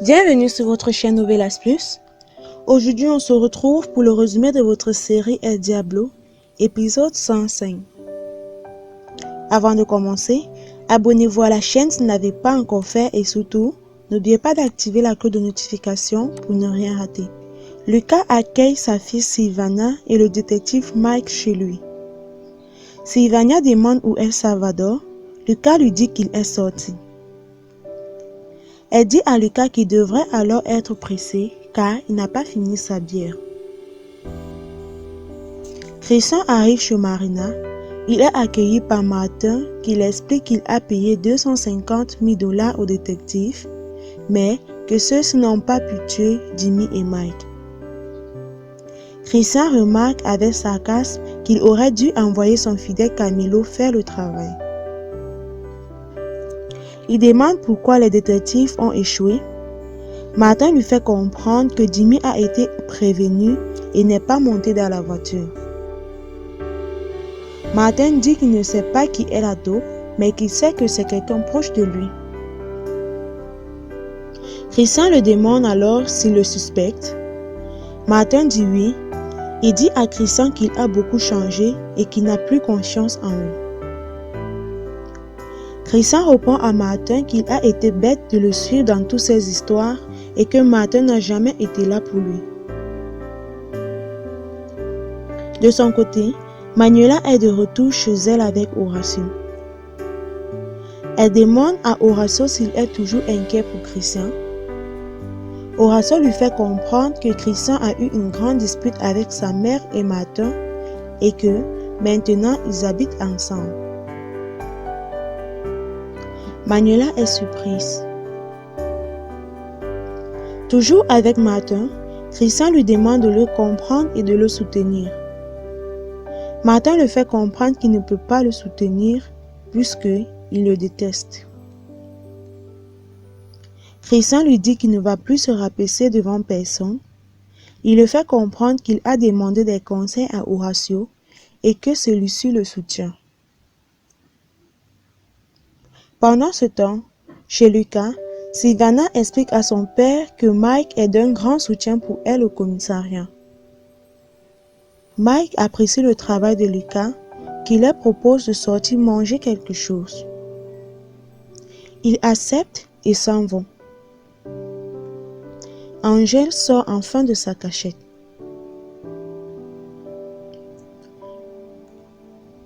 Bienvenue sur votre chaîne Novelas Plus. Aujourd'hui, on se retrouve pour le résumé de votre série El Diablo, épisode 105. Avant de commencer, abonnez-vous à la chaîne si vous ne l'avez pas encore fait et surtout, n'oubliez pas d'activer la cloche de notification pour ne rien rater. Lucas accueille sa fille Sylvana et le détective Mike chez lui. Sylvana demande où est Salvador. Lucas lui dit qu'il est sorti. Elle dit à Lucas qu'il devrait alors être pressé car il n'a pas fini sa bière. Christian arrive chez Marina. Il est accueilli par Martin qui lui explique qu'il a payé 250 000 $ au détective, mais que ceux-ci n'ont pas pu tuer Jimmy et Mike. Christian remarque avec sarcasme qu'il aurait dû envoyer son fidèle Camilo faire le travail. Il demande pourquoi les détectives ont échoué. Martin lui fait comprendre que Jimmy a été prévenu et n'est pas monté dans la voiture. Martin dit qu'il ne sait pas qui est la taupe, mais qu'il sait que c'est quelqu'un proche de lui. Christian le demande alors s'il le suspecte. Martin dit oui. Il dit à Christian qu'il a beaucoup changé et qu'il n'a plus confiance en lui. Christian répond à Martin qu'il a été bête de le suivre dans toutes ces histoires et que Martin n'a jamais été là pour lui. De son côté, Manuela est de retour chez elle avec Horacio. Elle demande à Horacio s'il est toujours inquiet pour Christian. Horacio lui fait comprendre que Christian a eu une grande dispute avec sa mère et Martin et que maintenant ils habitent ensemble. Manuela est surprise. Toujours avec Martin, Christian lui demande de le comprendre et de le soutenir. Martin le fait comprendre qu'il ne peut pas le soutenir puisqu'il le déteste. Christian lui dit qu'il ne va plus se rabaisser devant personne. Il le fait comprendre qu'il a demandé des conseils à Horacio et que celui-ci le soutient. Pendant ce temps, chez Lucas, Sylvana explique à son père que Mike est d'un grand soutien pour elle au commissariat. Mike apprécie le travail de Lucas, qui leur propose de sortir manger quelque chose. Ils acceptent et s'en vont. Angèle sort enfin de sa cachette.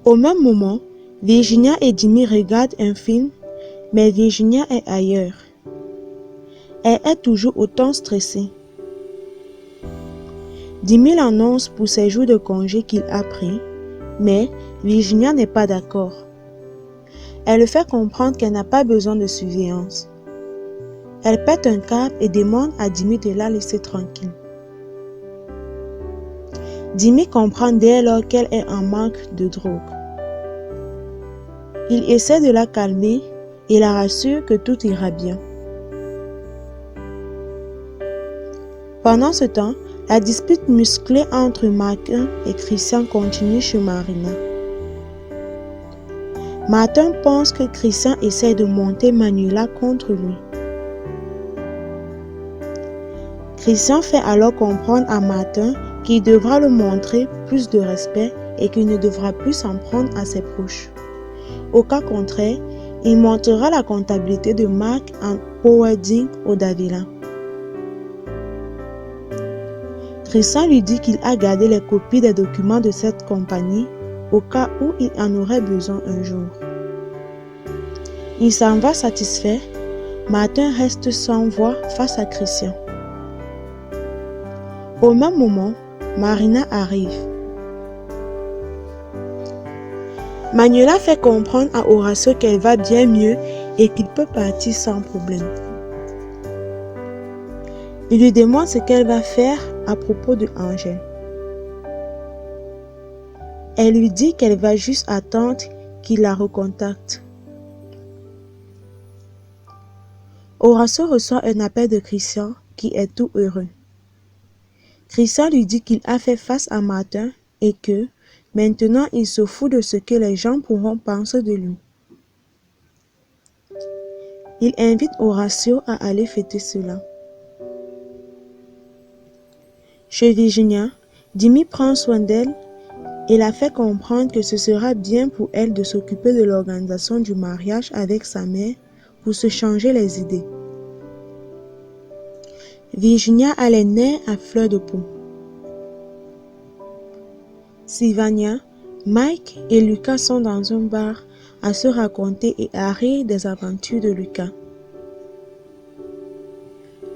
Au même moment, Virginia et Jimmy regardent un film, mais Virginia est ailleurs. Elle est toujours autant stressée. Jimmy l'annonce pour ses jours de congé qu'il a pris, mais Virginia n'est pas d'accord. Elle le fait comprendre qu'elle n'a pas besoin de surveillance. Elle pète un câble et demande à Jimmy de la laisser tranquille. Jimmy comprend dès lors qu'elle est en manque de drogue. Il essaie de la calmer et la rassure que tout ira bien. Pendant ce temps, la dispute musclée entre Martin et Christian continue chez Marina. Martin pense que Christian essaie de monter Manuela contre lui. Christian fait alors comprendre à Martin qu'il devra le montrer plus de respect et qu'il ne devra plus s'en prendre à ses proches. Au cas contraire, il montrera la comptabilité de Mark en forwarding au Davila. Christian lui dit qu'il a gardé les copies des documents de cette compagnie au cas où il en aurait besoin un jour. Il s'en va satisfait. Martin reste sans voix face à Christian. Au même moment, Marina arrive. Manuela fait comprendre à Horacio qu'elle va bien mieux et qu'il peut partir sans problème. Il lui demande ce qu'elle va faire à propos de Angèle. Elle lui dit qu'elle va juste attendre qu'il la recontacte. Horacio reçoit un appel de Christian qui est tout heureux. Christian lui dit qu'il a fait face à Martin et que maintenant il se fout de ce que les gens pourront penser de lui. Il invite Horacio à aller fêter cela. Chez Virginia, Jimmy prend soin d'elle et la fait comprendre que ce sera bien pour elle de s'occuper de l'organisation du mariage avec sa mère pour se changer les idées. Virginia a les nerfs à fleur de peau. Sylvania, Mike et Lucas sont dans un bar à se raconter et à rire des aventures de Lucas.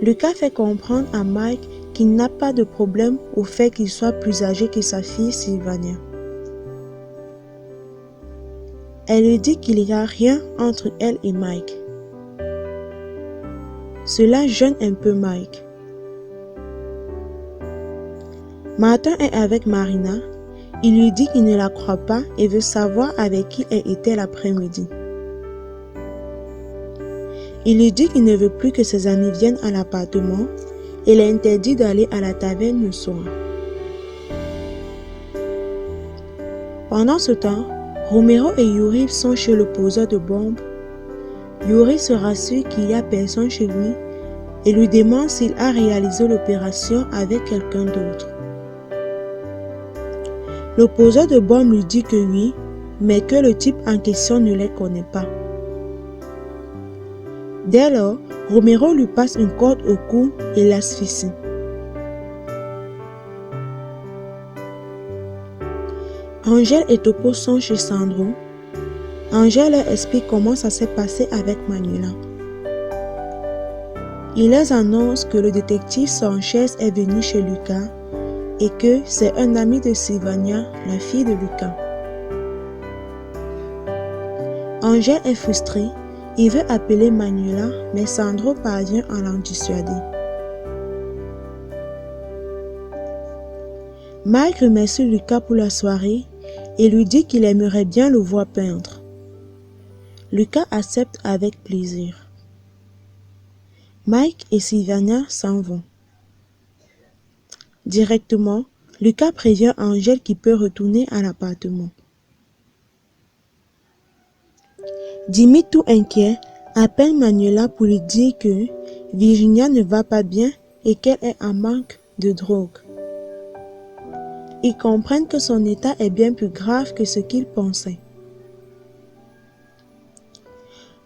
Lucas fait comprendre à Mike qu'il n'a pas de problème au fait qu'il soit plus âgé que sa fille Sylvania. Elle lui dit qu'il n'y a rien entre elle et Mike. Cela gêne un peu Mike. Martin est avec Marina. Il lui dit qu'il ne la croit pas et veut savoir avec qui elle était l'après-midi. Il lui dit qu'il ne veut plus que ses amis viennent à l'appartement et l'interdit d'aller à la taverne le soir. Pendant ce temps, Romero et Yuri sont chez le poseur de bombes. Yuri se rassure qu'il n'y a personne chez lui et lui demande s'il a réalisé l'opération avec quelqu'un d'autre. Le poseur de bombes lui dit que oui, mais que le type en question ne les connaît pas. Dès lors, Romero lui passe une corde au cou et l'asphyxie. Angèle et Topo sont chez Sandro. Angèle leur explique comment ça s'est passé avec Manuela. Il leur annonce que le détective Sanchez est venu chez Lucas et que c'est un ami de Sylvania, la fille de Lucas. Angèle est frustrée. Il veut appeler Manuela, mais Sandro parvient à l'en dissuader. Mike remercie Lucas pour la soirée et lui dit qu'il aimerait bien le voir peindre. Lucas accepte avec plaisir. Mike et Sylvania s'en vont. Directement, Lucas prévient Angèle qu'il peut retourner à l'appartement. Jimmy, tout inquiet, appelle Manuela pour lui dire que Virginia ne va pas bien et qu'elle est en manque de drogue. Ils comprennent que son état est bien plus grave que ce qu'ils pensaient.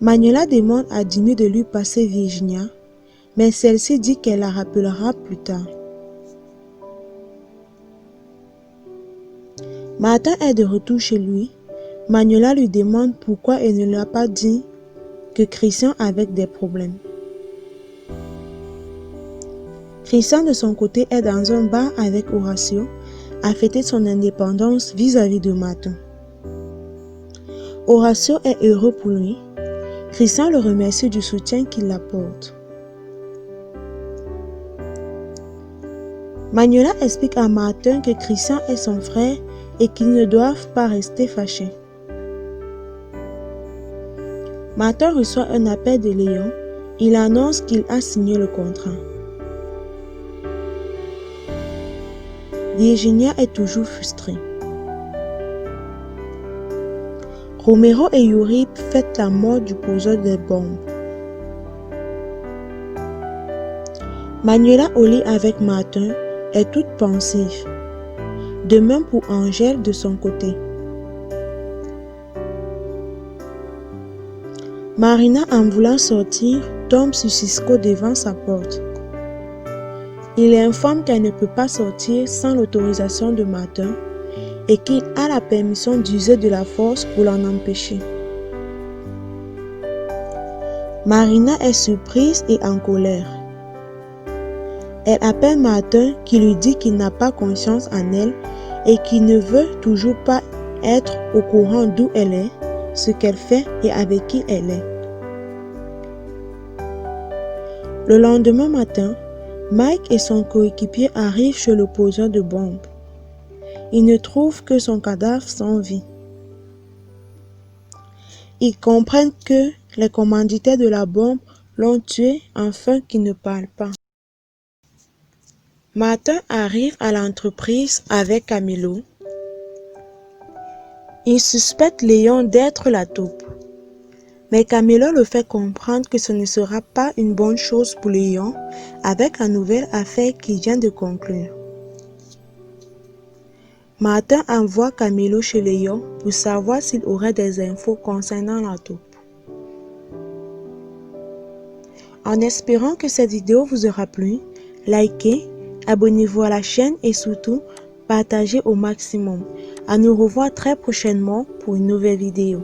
Manuela demande à Jimmy de lui passer Virginia, mais celle-ci dit qu'elle la rappellera plus tard. Martin est de retour chez lui. Manuela lui demande pourquoi elle ne lui a pas dit que Christian avait des problèmes. Christian de son côté est dans un bar avec Horacio à fêter son indépendance vis-à-vis de Martin. Horacio est heureux pour lui. Christian le remercie du soutien qu'il apporte. Manuela explique à Martin que Christian est son frère et qu'ils ne doivent pas rester fâchés. Martin reçoit un appel de Léon. Il annonce qu'il a signé le contrat. Virginia est toujours frustrée. Romero et Yuri fêtent la mort du poseur de bombes. Manuela au lit avec Martin est toute pensive. De même pour Angèle de son côté. Marina, en voulant sortir, tombe sur Cisco devant sa porte. Il informe qu'elle ne peut pas sortir sans l'autorisation de Martin et qu'il a la permission d'user de la force pour l'en empêcher. Marina est surprise et en colère. Elle appelle Martin qui lui dit qu'il n'a pas confiance en elle et qu'il ne veut toujours pas être au courant d'où elle est, ce qu'elle fait et avec qui elle est. Le lendemain matin, Mike et son coéquipier arrivent chez le poseur de bombes. Ils ne trouvent que son cadavre sans vie. Ils comprennent que les commanditaires de la bombe l'ont tué afin qu'il ne parle pas. Martin arrive à l'entreprise avec Camilo. Il suspecte Léon d'être la taupe. Mais Camilo le fait comprendre que ce ne sera pas une bonne chose pour Léon avec la nouvelle affaire qu'il vient de conclure. Martin envoie Camilo chez Léon pour savoir s'il aurait des infos concernant la taupe. En espérant que cette vidéo vous aura plu, likez, abonnez-vous à la chaîne et surtout, partagez au maximum. À nous revoir très prochainement pour une nouvelle vidéo.